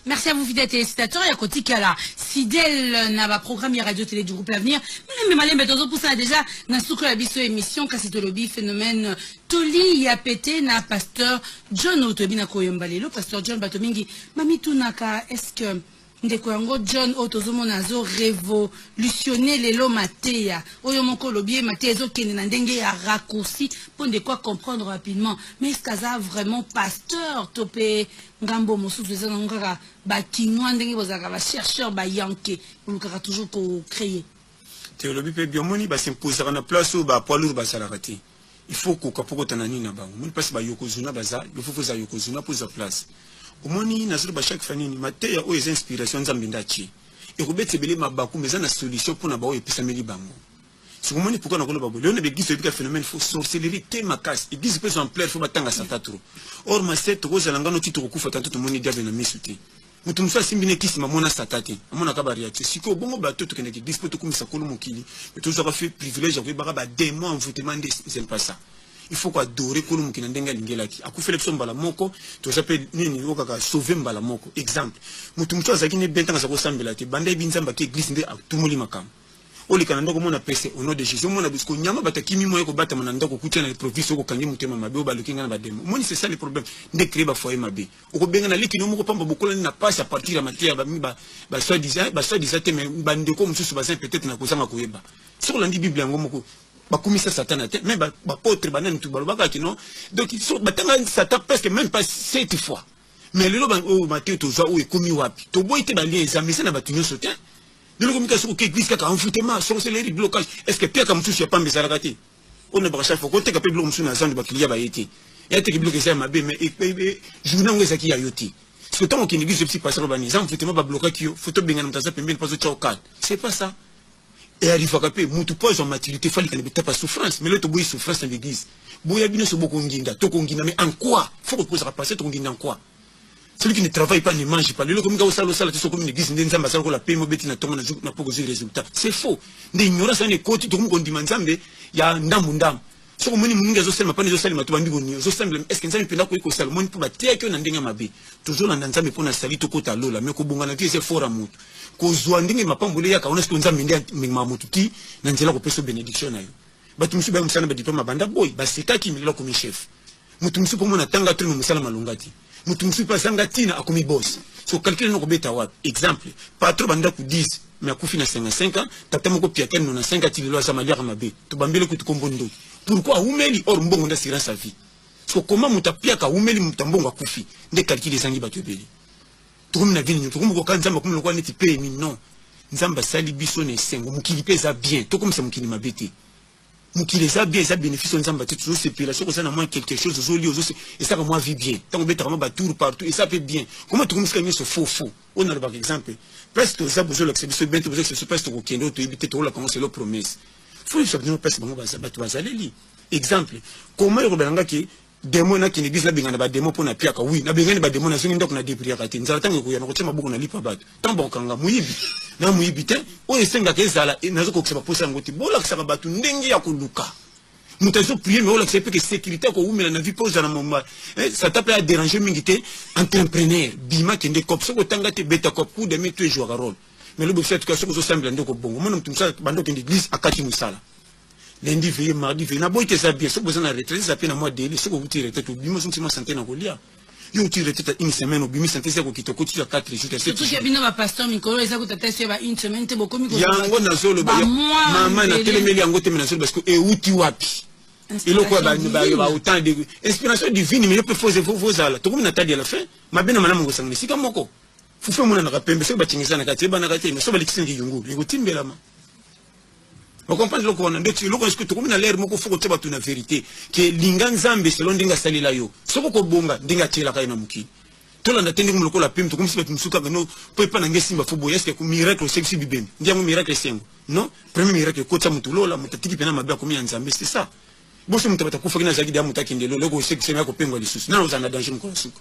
Merci à vous, fidèles téléspectateurs. Il y a côté qui a la fidèle n'a pas programme radio télé du groupe L'Avenir. Mais malin, mais dans pour ça déjà, dans ce que la biso émission, quand c'est le lobby phénomène, Toli y a pété na pasteur John Otobi na koyombalelo, pasteur John Batomingi. Mami Tunaka, est-ce que ndekwango John Otozomo nazo révolutionner lelo matéya. Oyo moko lobby matéya zo kene na ndenge ya raccourci pour de quoi comprendre rapidement. Mais est-ce que ça vraiment pasteur topé ngambo mosusu za ngaka ba kinwa ndenge bozaka ba chercheur ba yanke pour le toujours ko créer. Théologie pe biomoni ba s'imposer na place ou ba poids ba salarati. Il faut ko kapoko tanani na bango. Moni passe ba yokozuna baza, il faut que ça yokozuna pour sa place. Omoni na zuru ba chaque famille matéya o les inspirations nzambe ndachi. Et robete belé mabaku mais na solution pour na ba o episameli bango. Si vous montrez pourquoi nous avons besoin de l'église, il phénomène faut sorcellerie, thème casse. L'église peut s'emplir, faut battre à sata trop. Or ma cette rose alanga no titre coup fait tout le monde diable na misuti. Mutum sa simbine kisi mamona satati. Amona kabari ati. Siko bongo bato to keneki dispo to kumisa kolo mokili. Mais tout ça va faire privilège avec ba démon en vous demander c'est pas ça. Il faut adorer kolo mokina ndenga lingelaki. Akufele pso mbala moko, to s'appelle nini okaka sauver mbala moko. Exemple. Mutum so azaki ne bentanga sa ko sambela te. Banda ibinzamba ke église nde atumuli makam. Oli kananda ko mona pese au nom de Jésus mona bisko nyama batakimi moyo ko bata mananda ko kutia na province ko kangi mutema mabe o balokinga na bademo moni c'est ça le problème de créer ba foyer mabe o ko benga na liki no moko pamba bokola na passe à partir ya matière ba soi disant te mais bande ko mususu bazin peut-être na kozanga koyeba sur la bible yango moko ba komisa satana te même ba apôtre banani tu balobaka kino donc sur batanga satan presque même pas 7 fois mais le loba o Matthieu to za o ekomi wapi to boyite ba liens mais ça na batunyo sotin. De l'organisation qui glisse qu'à envoûtement, sorcellerie, blocage. Est-ce que Pierre Kamoussou n'a pas mes arrêtés? On ne peut pas chaque fois qu'on t'a appelé Blomsou dans la zone de Bakilia Baïti. Et tu bloqué ça, ma belle, mais je vous n'en sais qui a yoté. Ce temps qu'on église, je suis passé au banisant, faut pas bloquer qui, faut te bien dans ta pembine, pas au tchao. C'est pas ça. Et arrive à caper, moutou pas en maturité, fallait qu'elle ne pas souffrance, mais l'autre bouille souffrance dans l'église. Bouilla bien sur beaucoup d'inda, tokongina, mais en quoi? Faut que vous passer tokongina en quoi? Celui qui ne travaille pas ne mange pas. Le comme ça, tu comme une église, la paix, na pas résultat. C'est faux. L'ignorance est côté, tout le monde dit, il y a un ndam. Si vous avez des gens pas des gens est-ce que vous avez des gens pour battre que vous avez toujours dans nzambe pour na sali to kota lola mais ko bonga na c'est fort amour ko zwandinge mapambole ya kaona siku nzambe ndi mamututi na nzela ko peso bénédiction nayo batu musu ba musana ba diplôme banda boy ba sekaki milelo comme chef mutu musu pour mona tanga tu no musala malongati mutu musu pa sanga tina akomi boss so calcul no ko beta wa exemple patron banda ku 10 mais akufi na 55 ans tata moko piaken no na 5 ati lelo za maliaka mabe to bambele ku tukombondo pourquoi umeli or mbongo ndasira sa vie so comment mutapiaka umeli mutambongo akufi nde calcul ezangi batu ebeli tukomi na vini tukomi ko kanza makomi lokwa neti pe mi non nzamba sali biso ne sengo mukili pesa bien to comme ça mukili mabete mukili za bien za bénéfice nzamba te toujours c'est là so ça na moins quelque chose zoli ozo et ça moi vie bien tant beta vraiment tour partout et ça peut bien comment tukomi ska miso faux on a par exemple presque ça besoin l'accepter bien besoin que ce presque au kendo to éviter to la commencer leur promesse faut que ça nous passe bango bazabatu bazaleli exemple comment robelanga ki démon na kini bisa bingana ba démon pona piaka oui na bingana ba démon na singi ndoko na débria kati nzala tango ko yana ko tsema buku na lipa batu tambo kanga muyibi na muyibi te o esenga ke zala nazo ko kusaba posa ngoti bola kusaba batu ndenge ya kuluka mutazo prier mais ola que sécurité ko umela na vie pose na moma ça tape à déranger mingité entrepreneur bima kende kopso ko tanga te beta ko coup de mettre jouer un rôle mais le bofet éducation ko semble ndoko bongo mona mtumsa bando kende église akati musala lundi veillé mardi veillé na boite ça bien so besoin na retraite ça peine moi délai so ko tire tête au bima suma santé na kolia yo tire tête une semaine au bima santé ça ko kitoko tu 4 jours c'est tout bino ba pasteur mikolo eza ko tata se ba une semaine te bokomi ko yango na zolo ba mama na telemeli yango te na zolo parce que e uti wapi et le quoi ba autant de inspiration divine mais je peux poser vos ala to comme na tadi à la fin ma bena mana mo sangni sika moko fufe mona na kapembe so ba tingisa na kati ba na kati mais so ba likisingi yungu ngo timbela ma. Vous comprenez le qu'on a dit, le qu'on est comme na l'air moko faut que tu aies la vérité que l'inganzambe selon dinga salila yo soko ko bonga dinga tela kaina muki to la natendi comme le ko la pim to comme si tu musuka no peut pas nangesi mba fobo est-ce que miracle sexy bibem ndiamo miracle sengo non premier miracle ko tsa mutulola mutatiki pena mabia komi nzambe c'est ça boso mutabata kufa kina zaki da mutakindelo loko sexy mako pengwa lisusu na uzana danger mko suka